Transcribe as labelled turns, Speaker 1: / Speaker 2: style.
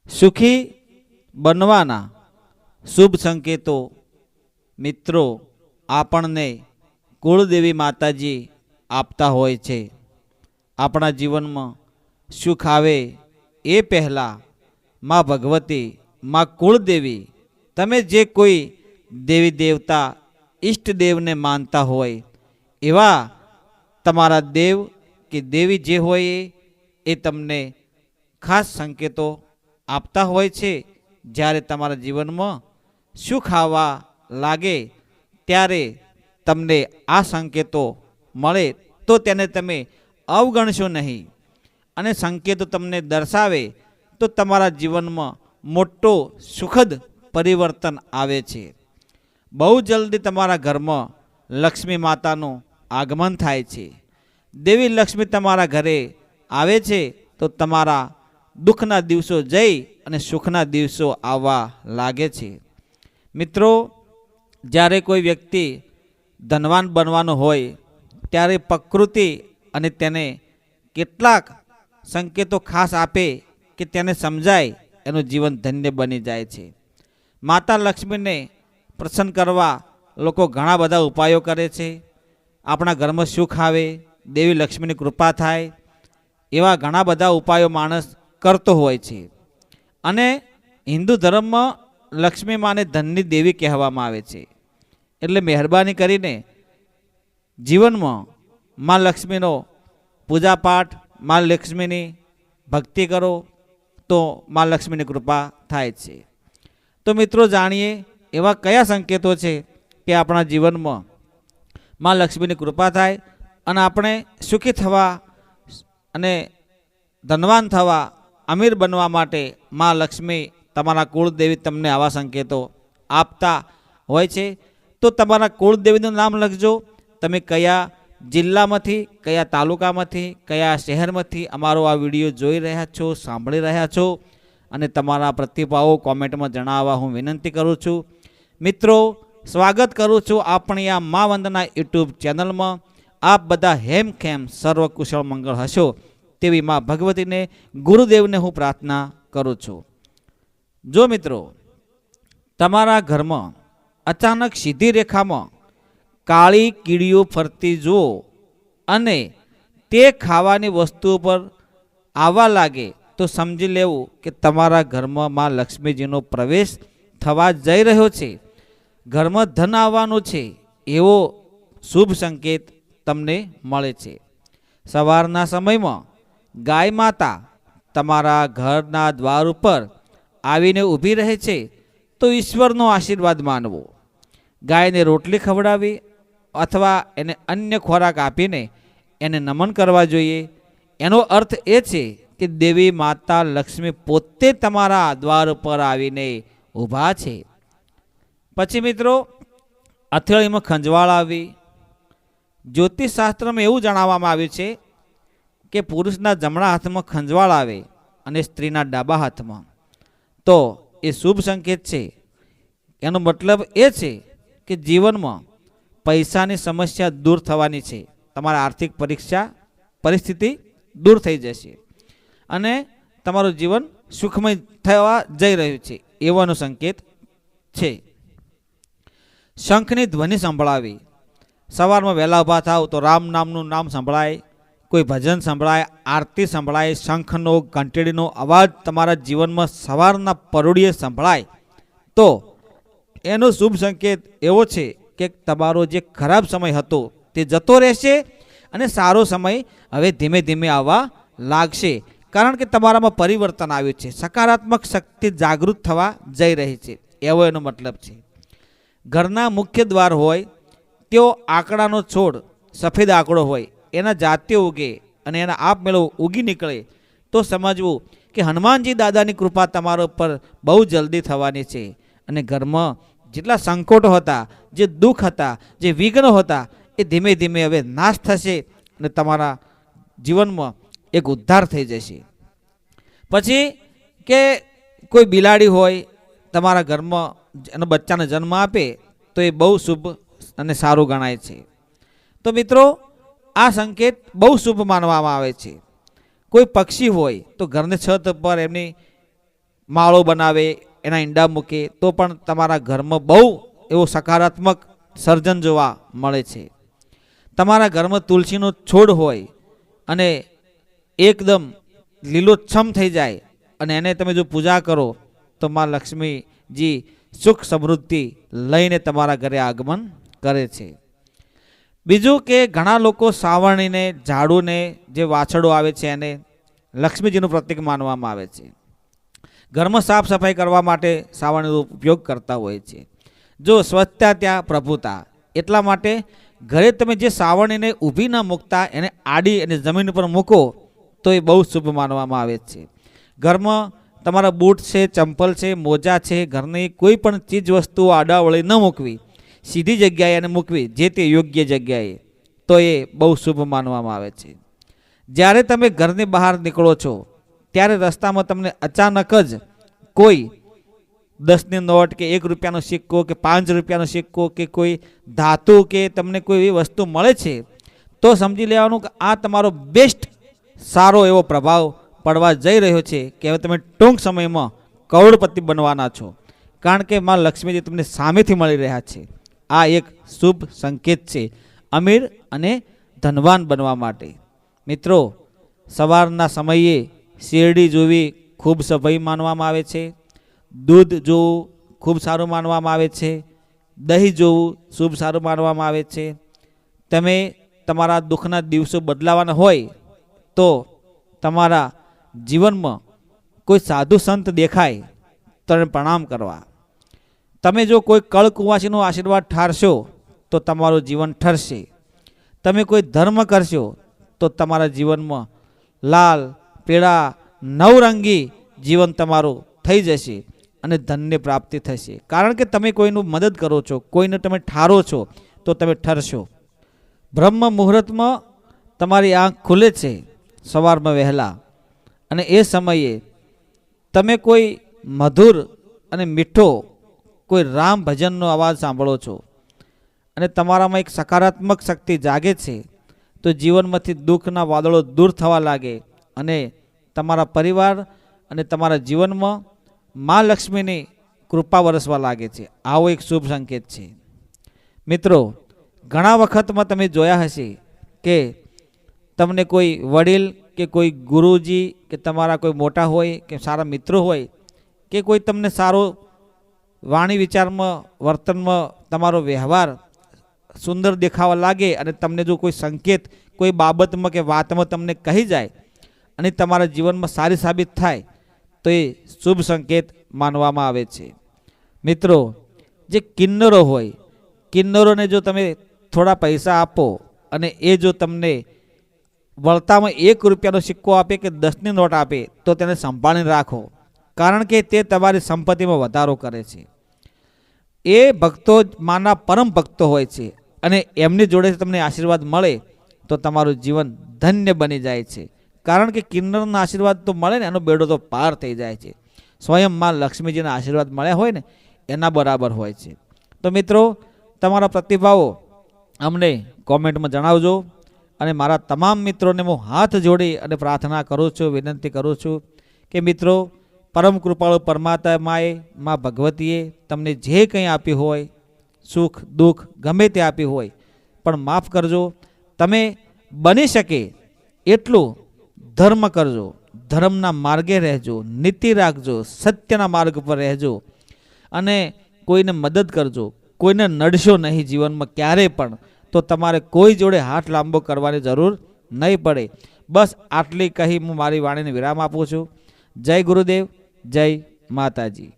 Speaker 1: સુખી બનવાના શુભ સંકેતો મિત્રો આપણને કુળદેવી માતાજી આપતા હોય છે. આપણા જીવનમાં સુખ આવે એ પહેલાં માં ભગવતી, માં કુળદેવી, તમે જે કોઈ દેવી દેવતા ઈષ્ટદેવને માનતા હોય એવા તમારા દેવ કે દેવી જે હોય એ તમને ખાસ સંકેતો આપતા હોય છે. જ્યારે તમારા જીવનમાં સુખ આવવા લાગે ત્યારે તમને આ સંકેતો મળે તો તેને તમે અવગણશો નહીં, અને સંકેતો તમને દર્શાવે તો તમારા જીવનમાં મોટો સુખદ પરિવર્તન આવે છે. બહુ જલ્દી તમારા ઘરમાં લક્ષ્મી માતાનું આગમન થાય છે. દેવી લક્ષ્મી તમારા ઘરે આવે છે તો તમારા દુઃખના દિવસો જઈ અને સુખના દિવસો આવવા લાગે છે. મિત્રો, જ્યારે કોઈ વ્યક્તિ ધનવાન બનવાનો હોય ત્યારે પ્રકૃતિ અને તેને કેટલાક સંકેતો ખાસ આપે કે તેને સમજાય એનું જીવન ધન્ય બની જાય છે. માતા લક્ષ્મીને પ્રસન્ન કરવા લોકો ઘણા બધા ઉપાયો કરે છે. આપણા ઘરમાં સુખ આવે, દેવી લક્ષ્મીની કૃપા થાય, એવા ઘણા બધા ઉપાયો માણસ કરતો હોય છે. અને હિન્દુ ધર્મમાં લક્ષ્મી માને ધનની દેવી કહેવામાં આવે છે. એટલે મહેરબાની કરીને જીવનમાં માં લક્ષ્મીનો પૂજાપાઠ, માં લક્ષ્મીની ભક્તિ કરો તો માં લક્ષ્મીની કૃપા થાય છે. તો મિત્રો, જાણીએ એવા કયા સંકેતો છે કે આપણા જીવનમાં માં લક્ષ્મીની કૃપા થાય અને આપણે સુખી થવા અને ધનવાન થવા, અમીર બનવા માટે માં લક્ષ્મી તમારા કુળદેવી તમને આવા સંકેતો આપતા હોય છે. તો તમારા કુળદેવીનું નામ લખજો. તમે કયા જિલ્લામાંથી, કયા તાલુકામાંથી, કયા શહેરમાંથી અમારો આ વિડીયો જોઈ રહ્યા છો, સાંભળી રહ્યા છો, અને તમારા પ્રતિભાવો કોમેન્ટમાં જણાવવા હું વિનંતી કરું છું. મિત્રો, સ્વાગત કરું છું આપણી આ મા વંદના યુટ્યુબ ચેનલમાં. આપ બધા હેમખેમ સર્વકુશળ મંગળ હશો તેવી મા ભગવતીને, ગુરુદેવને હું પ્રાર્થના કરું છું. જો મિત્રો, તમારા ઘરમાં અચાનક સીધી રેખામાં કાળી કીડીઓ ફરતી જુઓ અને તે ખાવાની વસ્તુઓ પર આવવા લાગે તો સમજી લેવું કે તમારા ઘરમાં માં લક્ષ્મીજીનો પ્રવેશ થવા જઈ રહ્યો છે. ઘરમાં ધન આવવાનું છે એવો શુભ સંકેત તમને મળે છે. સવારના સમયમાં ગાય માતા તમારા ઘરના દ્વાર ઉપર આવીને ઊભી રહે છે તો ઈશ્વરનો આશીર્વાદ માનવો. ગાયને રોટલી ખવડાવી અથવા એને અન્ય ખોરાક આપીને એને નમન કરવા જોઈએ. એનો અર્થ એ છે કે દેવી માતા લક્ષ્મી પોતે તમારા દ્વાર ઉપર આવીને ઊભા છે. પછી મિત્રો, અથેળીમાં ખંજવાળ આવી. જ્યોતિષશાસ્ત્રમાં એવું જણાવવામાં આવ્યું છે કે પુરુષના જમણા હાથમાં ખંજવાળ આવે અને સ્ત્રીના ડાબા હાથમાં, તો એ શુભ સંકેત છે. એનો મતલબ એ છે કે જીવનમાં પૈસાની સમસ્યા દૂર થવાની છે. તમારા આર્થિક પરિસ્થિતિ દૂર થઈ જશે અને તમારું જીવન સુખમય થવા જઈ રહ્યું છે એવાનો સંકેત છે. શંખની ધ્વનિ સંભળાવી. સવારમાં વહેલા ઊભા થાવ તો રામ નામનું નામ સંભળાય, કોઈ ભજન સંભળાય, આરતી સંભળાય, શંખનો ઘંટડીનો અવાજ તમારા જીવનમાં સવારના પરોળીએ સંભળાય તો એનો શુભ સંકેત એવો છે કે તમારો જે ખરાબ સમય હતો તે જતો રહેશે અને સારો સમય હવે ધીમે ધીમે આવવા લાગશે. કારણ કે તમારામાં પરિવર્તન આવ્યું છે, સકારાત્મક શક્તિ જાગૃત થવા જઈ રહી છે એવો એનો મતલબ છે. ઘરના મુખ્ય દ્વાર હોય તેઓ આંકડાનો છોડ, સફેદ આંકડો હોય, એના જાતે ઉગે અને એના આપમેળો ઉગી નીકળે તો સમજવું કે હનુમાનજી દાદાની કૃપા તમારા ઉપર બહુ જલ્દી થવાની છે. અને ઘરમાં જેટલા સંકટો હતા, જે દુઃખ હતા, જે વિઘ્નો હતા, એ ધીમે ધીમે હવે નાશ થશે અને તમારા જીવનમાં એક ઉદ્ધાર થઈ જશે. પછી કે કોઈ બિલાડી હોય તમારા ઘરમાં એનો બચ્ચાને જન્મ આપે તો એ બહુ શુભ અને સારું ગણાય છે. તો મિત્રો, આ સંકેત બહુ શુભ માનવામાં આવે છે. કોઈ પક્ષી હોય તો ઘરની છત પર એમની માળો બનાવે, એના ઈંડા મૂકે, તો પણ તમારા ઘરમાં બહુ એવો સકારાત્મક સર્જન જોવા મળે છે. તમારા ઘરમાં તુલસીનો છોડ હોય અને એકદમ લીલોછમ થઈ જાય અને એને તમે જો પૂજા કરો તો માં લક્ષ્મીજી સુખ સમૃદ્ધિ લઈને તમારા ઘરે આગમન કરે છે. બીજું કે ઘણા લોકો સાવરણીને, ઝાડુને, જે વાછરડો આવે છે એને લક્ષ્મીજીનું પ્રતીક માનવામાં આવે છે. ઘરમાં સાફ સફાઈ કરવા માટે સાવરણીનો ઉપયોગ કરતા હોય છે. જો સ્વચ્છતા ત્યાં પ્રભુતા, એટલા માટે ઘરે તમે જે સાવરણીને ઊભી ન મૂકતા એને આડી અને જમીન પર મૂકો તો એ બહુ શુભ માનવામાં આવે છે. ઘરમાં તમારા બૂટ છે, ચંપલ છે, મોજા છે, ઘરની કોઈ પણ ચીજ વસ્તુઓ આડાવળી ન મૂકવી, સીધી જગ્યાએ એને મૂકવી, જે તે યોગ્ય જગ્યાએ, તો એ બહુ શુભ માનવામાં આવે છે. જ્યારે તમે ઘરની બહાર નીકળો છો ત્યારે રસ્તામાં તમને અચાનક જ કોઈ 10ની નોટ કે 1 રૂપિયાનો સિક્કો કે 5 રૂપિયાનો સિક્કો કે કોઈ ધાતુ કે તમને કોઈ એવી વસ્તુ મળે છે તો સમજી લેવાનું કે આ તમારો બેસ્ટ સારો એવો પ્રભાવ પડવા જઈ રહ્યો છે કે હવે તમે ટૂંક સમયમાં કરોડપતિ બનવાના છો, કારણ કે માં લક્ષ્મીજી તમને સામેથી મળી રહ્યા છે. આ એક શુભ સંકેત છે અમીર અને ધનવાન બનવા માટે. મિત્રો, સવારના સમયે શેરડી જોવી ખૂબ સભય માનવામાં આવે છે. દૂધ જોવું ખૂબ સારું માનવામાં આવે છે. દહીં જોવું શુભ સારું માનવામાં આવે છે. તમે તમારા દુઃખના દિવસો બદલાવાના હોય તો તમારા જીવનમાં કોઈ સાધુ સંત દેખાય તો એને પ્રણામ કરવા. તમે જો કોઈ કળકુંવાસીનો આશીર્વાદ ઠારશો તો તમારું જીવન ઠરશે. તમે કોઈ ધર્મ કરશો તો તમારા જીવનમાં લાલ, પીળા, નવરંગી જીવન તમારું થઈ જશે અને ધનની પ્રાપ્તિ થશે. કારણ કે તમે કોઈનું મદદ કરો છો, કોઈને તમે ઠારો છો તો તમે ઠરશો. બ્રહ્મ મુહૂર્તમાં તમારી આંખ ખુલે છે સવારમાં વહેલા, અને એ સમયે તમે કોઈ મધુર અને મીઠો કોઈ રામ ભજનનો અવાજ સાંભળો છો અને તમારામાં એક સકારાત્મક શક્તિ જાગે છે તો જીવનમાંથી દુઃખના વાદળો દૂર થવા લાગે અને તમારા પરિવાર અને તમારા જીવનમાં મા લક્ષ્મીની કૃપા વરસવા લાગે છે. આવો એક શુભ સંકેત છે. મિત્રો, ઘણા વખતમાં તમે જોયા હશે કે તમને કોઈ વડીલ કે કોઈ ગુરુજી કે તમારા કોઈ મોટા હોય કે સારા મિત્રો હોય કે કોઈ તમને સારો વાણી વિચારમાં, વર્તનમાં તમારો વ્યવહાર સુંદર દેખાવા લાગે અને તમને જો કોઈ સંકેત કોઈ બાબતમાં કે વાતમાં તમને કહી જાય અને તમારા જીવનમાં સારી સાબિત થાય તો એ શુભ સંકેત માનવામાં આવે છે. મિત્રો, જે કિન્નરો હોય, કિન્નરોને જો તમે થોડા પૈસા આપો અને એ જો તમને વળતામાં 1 રૂપિયાનો સિક્કો આપે કે 10ની નોટ આપે તો તેને સંભાળીને રાખો, કારણ કે તે તમારી સંપત્તિમાં વધારો કરે છે. એ ભક્તો માના પરમ ભક્તો હોય છે અને એમની જોડે તમને આશીર્વાદ મળે તો તમારું જીવન ધન્ય બની જાય છે. કારણ કે કિન્નરના આશીર્વાદ તો મળે ને એનો બેડો તો પાર થઈ જાય છે. સ્વયં માં લક્ષ્મીજીના આશીર્વાદ મળ્યા હોય ને એના બરાબર હોય છે. તો મિત્રો, તમારા પ્રતિભાવો અમને કોમેન્ટમાં જણાવજો અને મારા તમામ મિત્રોને હું હાથ જોડી અને પ્રાર્થના કરું છું, વિનંતી કરું છું કે મિત્રો, પરમ કૃપાળુ પરમાત્માએ, માં ભગવતીએ તમને જે કંઈ આપ્યું હોય, સુખ દુઃખ ગમે તે આપ્યું હોય, પણ માફ કરજો. તમે બની શકે એટલું ધર્મ કરજો, ધર્મના માર્ગે રહેજો, નીતિ રાખજો, સત્યના માર્ગ પર રહેજો અને કોઈને મદદ કરજો. કોઈને નડશો નહીં જીવનમાં ક્યારેય પણ, તો તમારે કોઈ જોડે હાથ લાંબો કરવાની જરૂર નહીં પડે. બસ આટલી કહી હું મારી વાણીને વિરામ આપું છું. જય ગુરુદેવ, જય માતાજી.